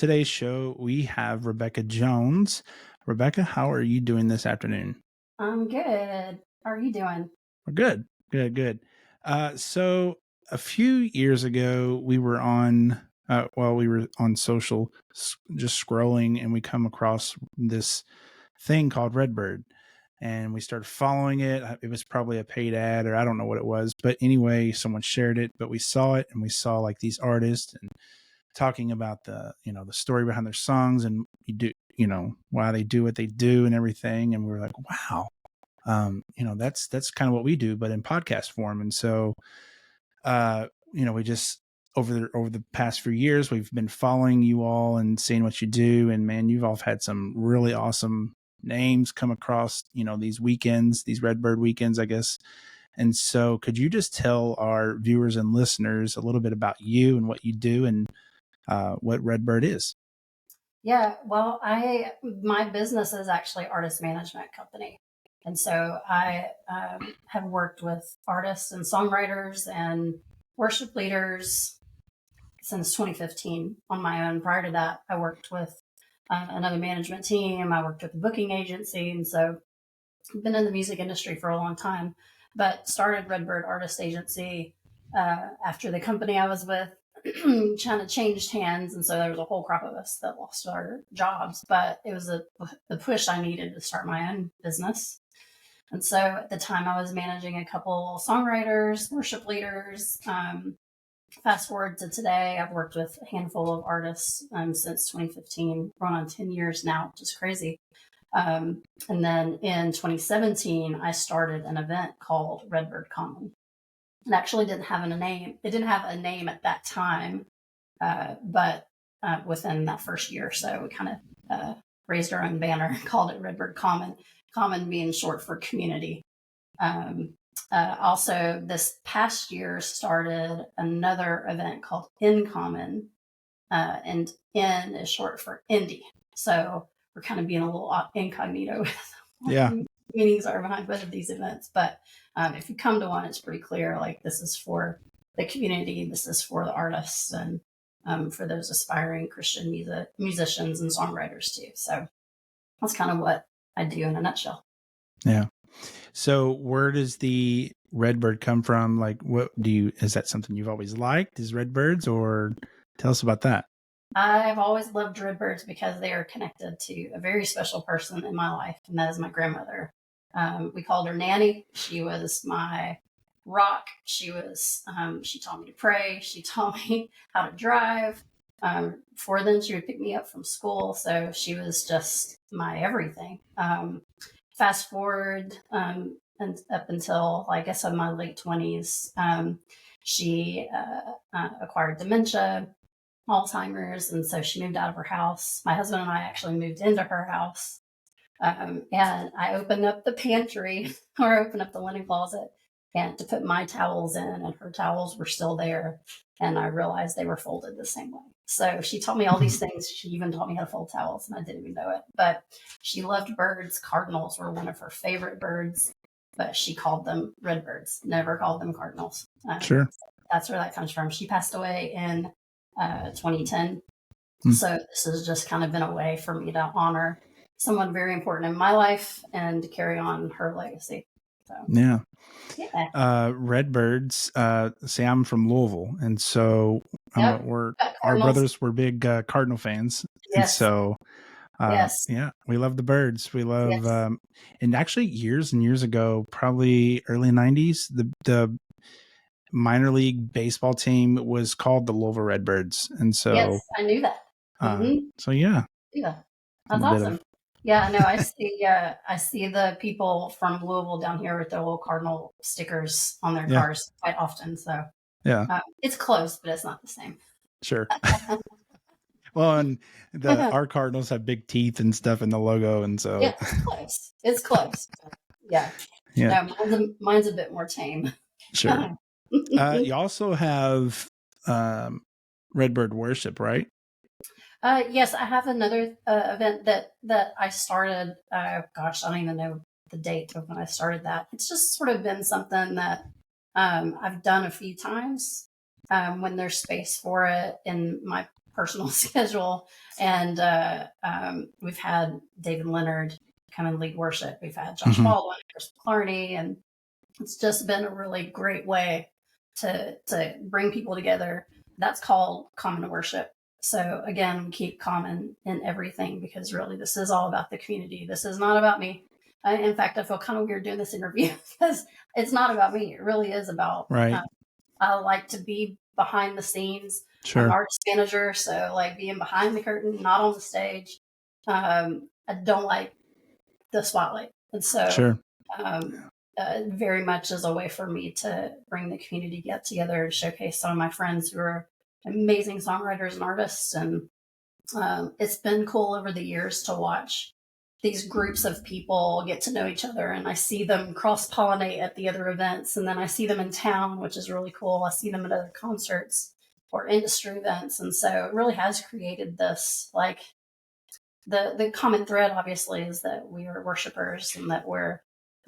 today's show, we have Rebecca Jones. Rebecca, how are you doing this afternoon? I'm good. How are you doing? We're good. Good. So a few years ago, we were on, we were on social, just scrolling, and we come across this thing called Redbird. And we started following it. It was probably a paid ad, or I don't know what it was. But anyway, someone shared it, but we saw it, and we saw like these artists and talking about the story behind their songs, and why they do what they do and everything. And we were like, wow, that's kind of what we do, but in podcast form. And so, we just over the past few years, we've been following you all and seeing what you do. And man, you've all had some really awesome names come across, these weekends, these Redbird weekends, I guess. And so could you just tell our viewers and listeners a little bit about you and what you do and what Redbird is? Yeah, well, my business is actually artist management company. And so I have worked with artists and songwriters and worship leaders since 2015 on my own. Prior to that, I worked with another management team. I worked with a booking agency. And so I've been in the music industry for a long time, but started Redbird Artist Agency after the company I was with kind of changed hands. And so there was a whole crop of us that lost our jobs, but it was the push I needed to start my own business. And so at the time I was managing a couple songwriters, worship leaders. Fast forward to today, I've worked with a handful of artists since 2015, going on 10 years now, which is crazy. And then in 2017, I started an event called Redbird Common. It actually didn't have a name. It didn't have a name at that time, but within that first year or so, we kind of raised our own banner, called it Redbird Common, common being short for community. Also, this past year started another event called In Common, and N is short for indie. So we're kind of being a little incognito with what meanings are behind both of these events. But if you come to one, it's pretty clear, like this is for the community, this is for the artists, and for those aspiring Christian musicians and songwriters too. So that's kind of what I do in a nutshell. Yeah. So where does the Redbird come from? Like, is that something you've always liked, is Redbirds, or tell us about that? I've always loved Redbirds because they are connected to a very special person in my life, and that is my grandmother. We called her Nanny. She was my rock. She taught me to pray. She taught me how to drive. Before then, she would pick me up from school. So she was just my everything. Fast forward and up until, I guess, in my late 20s, she acquired dementia, Alzheimer's, and so she moved out of her house. My husband and I actually moved into her house, and I opened up the pantry or opened up the linen closet and to put my towels in, and her towels were still there, and I realized they were folded the same way. So she taught me all these things. She even taught me how to fold towels, and I didn't even know it. But she loved birds. Cardinals were one of her favorite birds, but she called them redbirds, never called them cardinals. Sure. That's where that comes from. She passed away in 2010. So this has just kind of been a way for me to honor someone very important in my life and to carry on her legacy. So, yeah. Redbirds. Say I'm from Louisville, and so our brothers were big Cardinal fans, and so we love the birds. We love, and actually years and years ago, probably early '90s, the minor league baseball team was called the Louisville Redbirds, and so yes, I knew that. So yeah, that's awesome. No, I see the people from Louisville down here with their little Cardinal stickers on their cars quite often. So it's close, but it's not the same. Sure. Well, and our Cardinals have big teeth and stuff in the logo, and so it's close. Yeah. No, mine's a bit more tame. Sure. You also have Redbird Worship, right? Yes, I have another event that I started. Gosh, I don't even know the date of when I started that. It's just sort of been something that I've done a few times when there's space for it in my personal schedule. And we've had David Leonard come and lead worship. We've had Josh Mm-hmm. Baldwin, Chris McClarney, and it's just been a really great way to bring people together. That's called common worship. So again, we keep common in everything because really this is all about the community. This is not about me. In fact, I feel kind of weird doing this interview because it's not about me. It really is about, Right. I like to be behind the scenes. I'm an Sure. artist manager, so like being behind the curtain, not on the stage. I don't like the spotlight. And so Sure. um, very much as a way for me to bring the community get together and showcase some of my friends who are amazing songwriters and artists. And it's been cool over the years to watch these groups of people get to know each other, and I see them cross pollinate at the other events, and then I see them in town, which is really cool. I see them at other concerts or industry events, and so it really has created this like the common thread obviously is that we are worshipers and that we're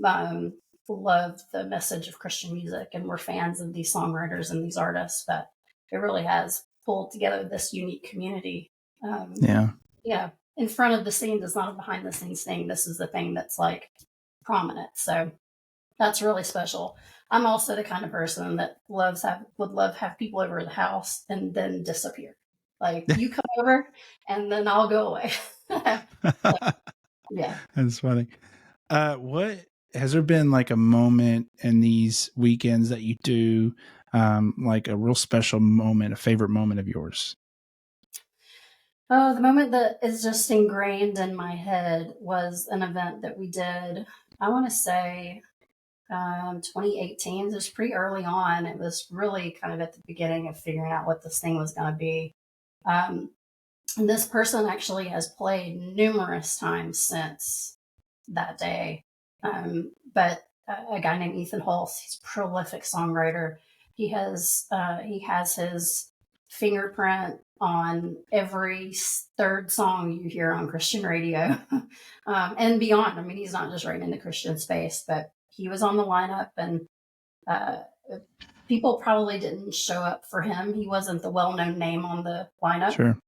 um, love the message of Christian music and we're fans of these songwriters and these artists, but it really has pulled together this unique community. Yeah. Yeah, in front of the scenes is not a behind the scenes thing. This is the thing that's like prominent. So that's really special. I'm also the kind of person that would love have people over at the house and then disappear. Like you come over and then I'll go away. So, yeah. That's funny. What has there been like a moment in these weekends that you do, like a real special moment, a favorite moment of yours? Oh, the moment that is just ingrained in my head was an event that we did. I want to say 2018. It was pretty early on. It was really kind of at the beginning of figuring out what this thing was going to be. Um, and this person actually has played numerous times since that day. But a guy named Ethan Hulse, he's a prolific songwriter. He has his fingerprint on every third song you hear on Christian radio and beyond. I mean, he's not just writing in the Christian space, but he was on the lineup, and uh, people probably didn't show up for him. He wasn't the well-known name on the lineup. Sure.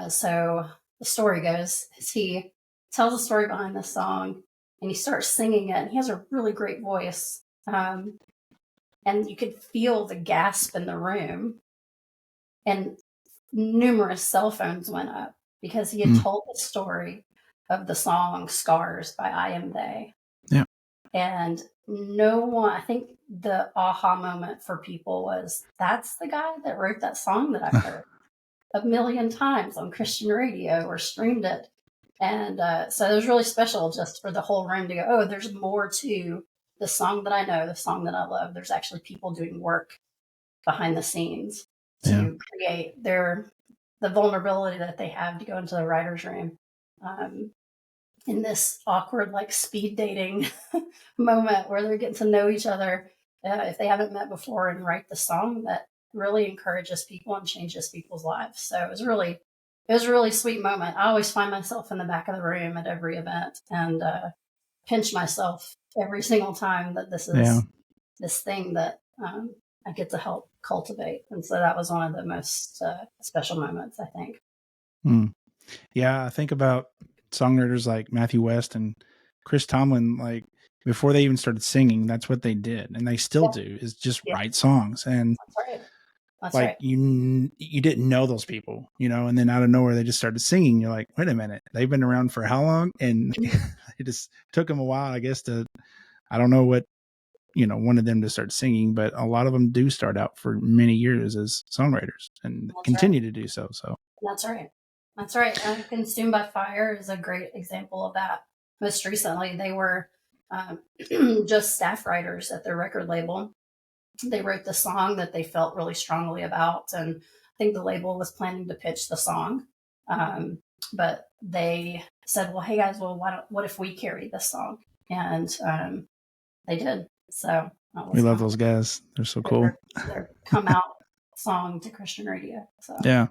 So the story goes is he tells a story behind this song and he starts singing it, and he has a really great voice. And you could feel the gasp in the room, and numerous cell phones went up because he had told the story of the song Scars by I Am They. Yeah. And no one, I think the aha moment for people was that's the guy that wrote that song that I've heard a million times on Christian radio or streamed it. And so it was really special just for the whole room to go, oh, there's more to the song that I know, the song that I love. There's actually people doing work behind the scenes to create the vulnerability that they have to go into the writer's room in this awkward like speed dating moment where they're getting to know each other if they haven't met before and write the song that really encourages people and changes people's lives. So it was a really sweet moment. I always find myself in the back of the room at every event and pinch myself every single time that this is this thing that I get to help cultivate. And so that was one of the most special moments, I think. Yeah, I think about songwriters like Matthew West and Chris Tomlin, like before they even started singing, that's what they did. And they still do is just write songs. And that's right. That's like right. you didn't know those people, and then out of nowhere they just started singing. You're like, wait a minute, they've been around for how long? And it just took them a while, I guess, I don't know what wanted them to start singing, but a lot of them do start out for many years as songwriters and continue to do so. So that's right. That's right. Consumed by Fire is a great example of that. Most recently, they were just staff writers at their record label. They wrote the song that they felt really strongly about, and I think the label was planning to pitch the song, but they said, "Well, hey guys, what if we carry this song?" And they did. So we love those guys. They're so cool. Their come out song to Christian radio. So yeah.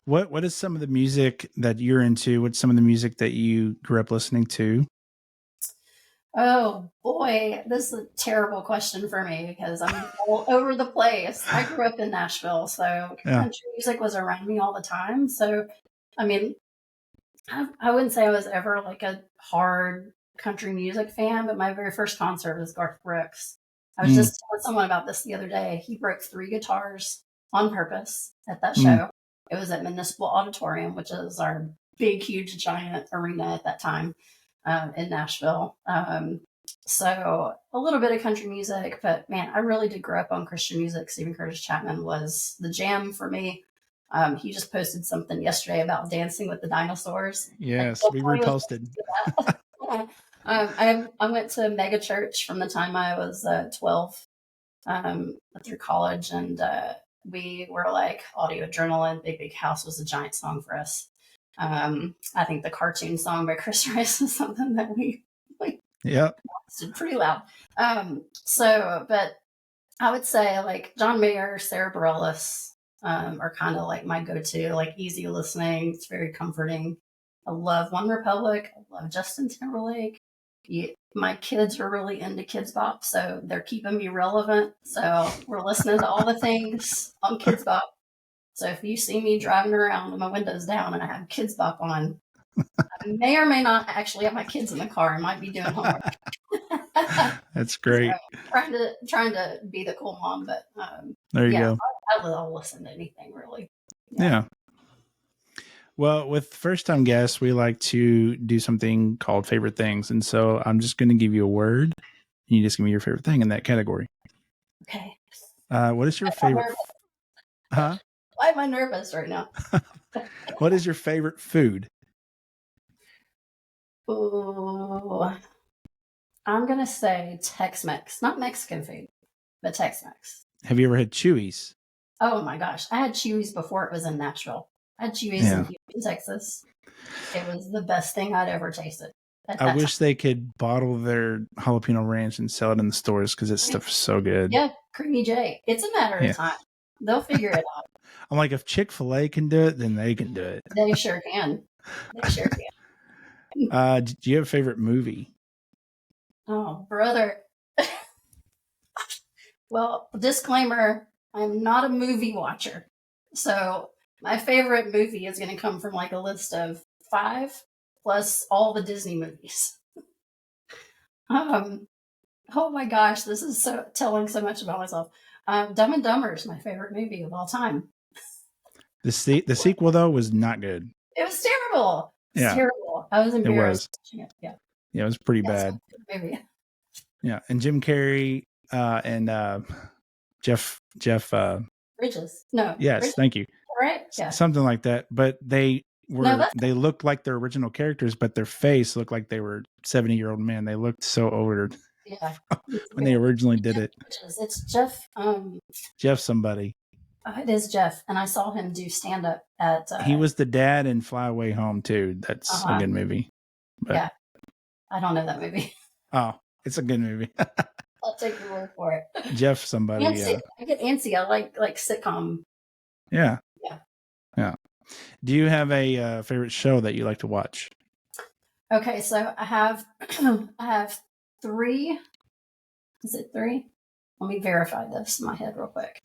What is some of the music that you're into? What's some of the music that you grew up listening to? Oh boy, this is a terrible question for me because I'm all over the place. I grew up in Nashville, so Yeah. country music was around me all the time. So, I mean, I wouldn't say I was ever like a hard country music fan, but my very first concert was Garth Brooks. I was Mm, just telling someone about this the other day. He broke three guitars on purpose at that mm. show. It was at Municipal Auditorium, which is our big, huge, giant arena at that time in Nashville. So a little bit of country music, but man, I really did grow up on Christian music. Stephen Curtis Chapman was the jam for me. He just posted something yesterday about Dancing with the Dinosaurs. And Yes, so we funny was reposted. that. I went to a mega church from the time I was 12 through college, and we were like audio adrenaline. Big Big House was a giant song for us. I think the cartoon song by Chris Rice is something that we Yep. did pretty loud. But I would say like John Mayer, Sarah Bareilles are kind of like my go-to, like easy listening. It's very comforting. I love One Republic. I love Justin Timberlake. My kids are really into Kids Bop, so they're keeping me relevant. So we're listening to all the things on Kids Bop. So if you see me driving around with my windows down and I have Kids Bop on, I may or may not actually have my kids in the car. I might be doing homework. That's So great. trying to be the cool mom, but There you yeah, go. I'll listen to anything really. Yeah. Yeah. Well, with first time guests, we like to do something called favorite things. And so I'm just going to give you a word. And you just give me your favorite thing in that category. Okay. What is your favorite? Huh? Why am I nervous right now? What is your favorite food? Ooh, I'm gonna say Tex-Mex, not Mexican food, but Tex-Mex. Have you ever had Chewy's? Oh my gosh, I had Chewy's before it was in Nashville. I had Chewy's in Yeah. Houston, Texas. It was the best thing I'd ever tasted at I that time. wish they could bottle their jalapeno ranch and sell it in the stores because that stuff is so good. Yeah, Creamy J. It's a matter of Yeah. time. They'll figure it out. I'm like, if Chick-fil-A can do it, then they can do it. They sure can. They sure can. Do you have a favorite movie? Oh, brother. Well, disclaimer, I'm not a movie watcher. So my favorite movie is going to come from like a list of 5 plus all the Disney movies. Um, oh my gosh, this is so telling so much about myself. Dumb and Dumber is my favorite movie of all time. The sequel, though, was not good. It was terrible. It's Yeah. terrible. I was embarrassed watching it. Yeah. Yeah, it was pretty That's bad. my movie. Yeah. And Jim Carrey and Jeff Bridges. No. yes, Bridges, thank you. right? Yeah. Something like that. But they No, looked like their original characters, but their face looked like they were 70-year-old men. They looked so older yeah. when they originally did it. It's Jeff. Jeff somebody. It is Jeff, and I saw him do stand up at. He was the dad in Fly Away Home too. That's a good movie. But, yeah, I don't know that movie. Oh, it's a good movie. I'll take your word for it. Jeff somebody. Antsy. I get antsy. I like sitcom. Yeah. Yeah. Yeah. Do you have a favorite show that you like to watch? Okay, so I have I have 3. Is it 3? Let me verify this in my head real quick.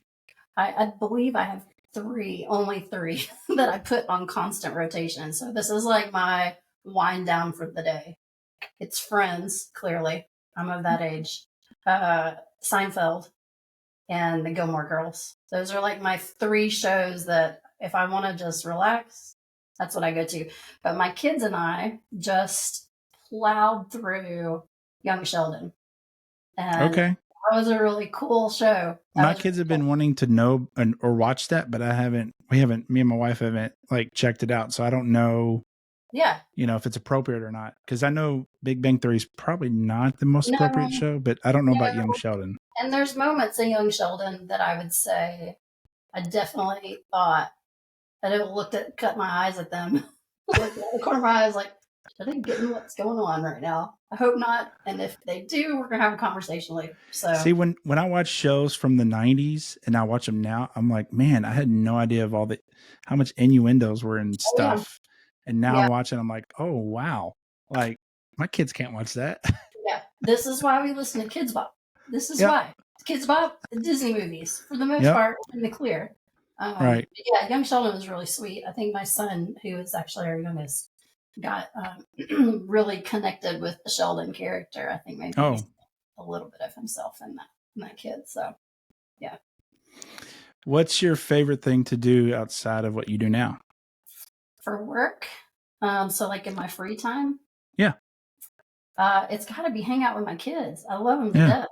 I believe I have 3, only 3 that I put on constant rotation. So this is like my wind down for the day. It's Friends, clearly. I'm of that age. Seinfeld and the Gilmore Girls. Those are like my 3 shows that if I want to just relax, that's what I go to. But my kids and I just plowed through Young Sheldon. And Okay. that was a really cool show. My kids have been wanting to know or watch that, but me and my wife haven't like checked it out. So I don't know, Yeah. if it's appropriate or not. Cause I know Big Bang Theory is probably not the most appropriate show, but I don't know about Young Sheldon. And there's moments in Young Sheldon that I would say I definitely thought that it cut my eyes at them. Looked at the corner of my eyes like, are they getting what's going on right now? I hope not. And if they do, we're gonna have a conversation later. So see, when I watch shows from the 90s and I watch them now, I'm like, man, I had no idea of how much innuendos were in stuff. And now I'm watching, I'm like, oh wow. Like my kids can't watch that. Yeah. This is why we listen to Kids Bop. This is Yep. why. Kids Bop, Disney movies, for the most Yep. part, in the clear. Right. Yeah, Young Sheldon was really sweet. I think my son, who is actually our youngest, got really connected with the Sheldon character. I think maybe he's Oh, a little bit of himself in that kid. So yeah. what's your favorite thing to do outside of what you do now? For work, so like in my free time, Yeah. it's got to be hang out with my kids. I love them to Yeah. death.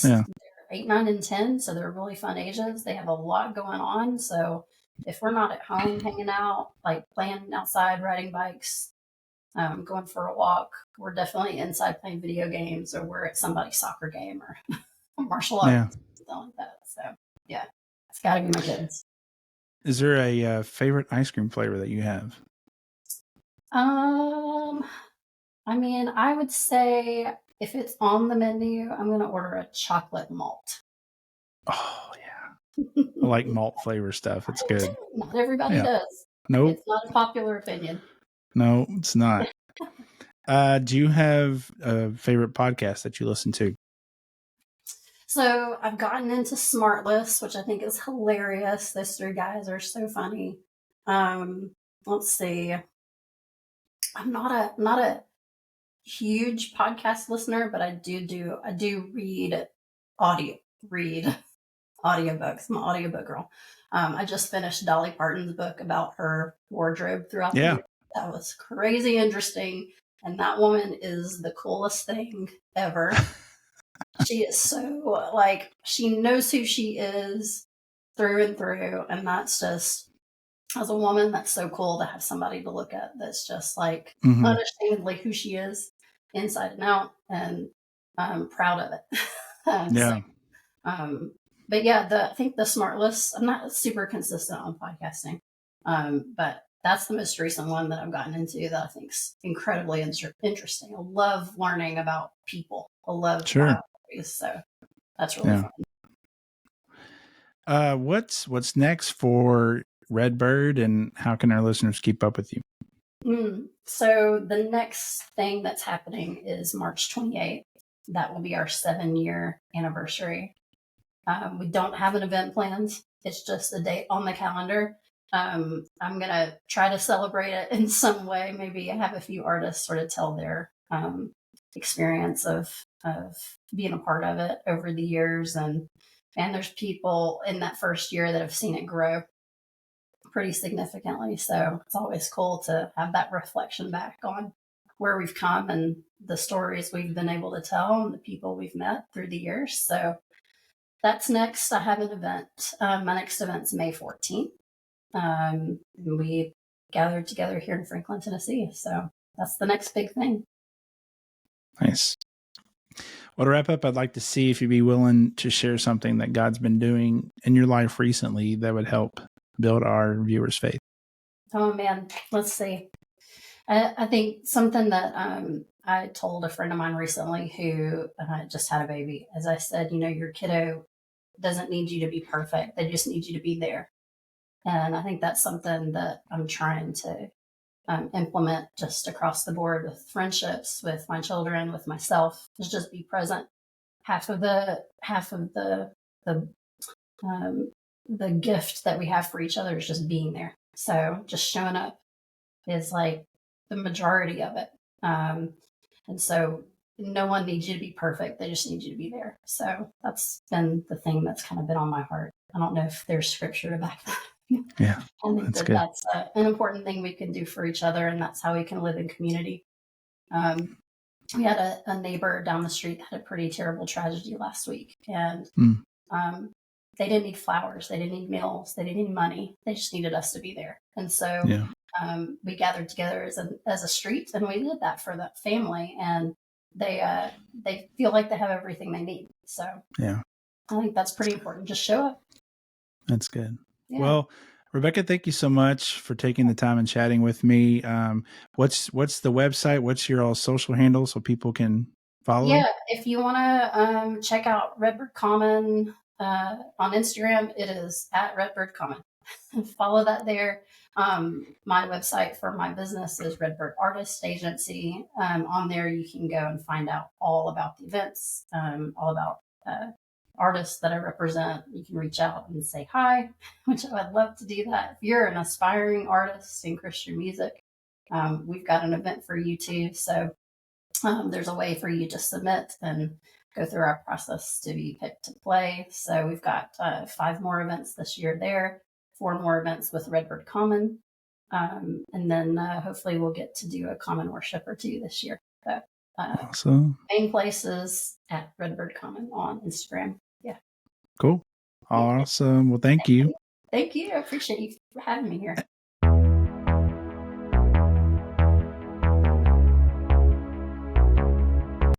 Yeah. They're 8, 9, and 10, so they're really fun ages. They have a lot going on. So if we're not at home hanging out, like playing outside, riding bikes, going for a walk, we're definitely inside playing video games, or we're at somebody's soccer game or martial Yeah. arts, something like that. So yeah, it's got to be my kids. Is there a favorite ice cream flavor that you have? Um, I mean, I would say if it's on the menu, I'm going to order a chocolate malt. Oh yeah, I like malt flavor stuff. It's good. Not everybody Yeah. does. Nope. It's not a popular opinion. No, it's not. Do you have a favorite podcast that you listen to? So I've gotten into Smart Lists, which I think is hilarious. Those 3 guys are so funny. Let's see. I'm not a huge podcast listener, but I do read audiobooks. I'm an audiobook girl. I just finished Dolly Parton's book about her wardrobe throughout the Yeah. year. That was crazy interesting. And that woman is the coolest thing ever. She is so, like, she knows who she is through and through. And that's just, as a woman, that's so cool to have somebody to look at that's just like Mm-hmm. unashamedly who she is inside and out. And I'm proud of it. Yeah. But yeah, I think the Smart List, I'm not super consistent on podcasting, but that's the most recent one that I've gotten into that I think is incredibly interesting. I love learning about people. I love Sure. biographies, so that's really fun. What's next for Redbird, and how can our listeners keep up with you? So the next thing that's happening is March 28th. That will be our 7-year anniversary. We don't have an event planned. It's just a date on the calendar. I'm going to try to celebrate it in some way. Maybe have a few artists sort of tell their experience of being a part of it over the years. And there's people in that first year that have seen it grow pretty significantly. So it's always cool to have that reflection back on where we've come and the stories we've been able to tell and the people we've met through the years. So that's next. I have an event. My next event's May 14th. We gathered together here in Franklin, Tennessee. So that's the next big thing. Nice. Well, to wrap up, I'd like to see if you'd be willing to share something that God's been doing in your life recently that would help build our viewers' faith. Oh, man. Let's see. I think something that I told a friend of mine recently who just had a baby, as I said, your kiddo doesn't need you to be perfect. They just need you to be there. And I think that's something that I'm trying to implement just across the board with friendships, with my children, with myself, is just be present. Half of the the gift that we have for each other is just being there. So just showing up is like the majority of it. And so no one needs you to be perfect. They just need you to be there. So that's been the thing that's kind of been on my heart. I don't know if there's scripture to back that. Yeah, I think that's good. That's an important thing we can do for each other, and that's how we can live in community. We had a neighbor down the street that had a pretty terrible tragedy last week, and they didn't need flowers, they didn't need meals, they didn't need money. They just needed us to be there. And so we gathered together as a street, and we did that for that family, and they feel like they have everything they need. So yeah, I think that's pretty important. Just show up. That's good. Yeah. Well, Rebecca, thank you so much for taking the time and chatting with me. What's the website? What's your all social handle so people can follow? Yeah, if you want to check out Redbird Common on Instagram, it is at Redbird Common. Follow that there. My website for my business is Redbird Artist Agency. On there, you can go and find out all about the events, all about artists that I represent. You can reach out and say hi, which I would love to do that. If you're an aspiring artist in Christian music, we've got an event for you too. So there's a way for you to submit and go through our process to be picked to play. So we've got 5 more events this year there, 4 more events with Redbird Common. And then hopefully we'll get to do a common worship or 2 this year. So, Awesome. main places at Redbird Common on Instagram. Yeah. Cool. Awesome. Well, thank you. Thank you. I appreciate you for having me here.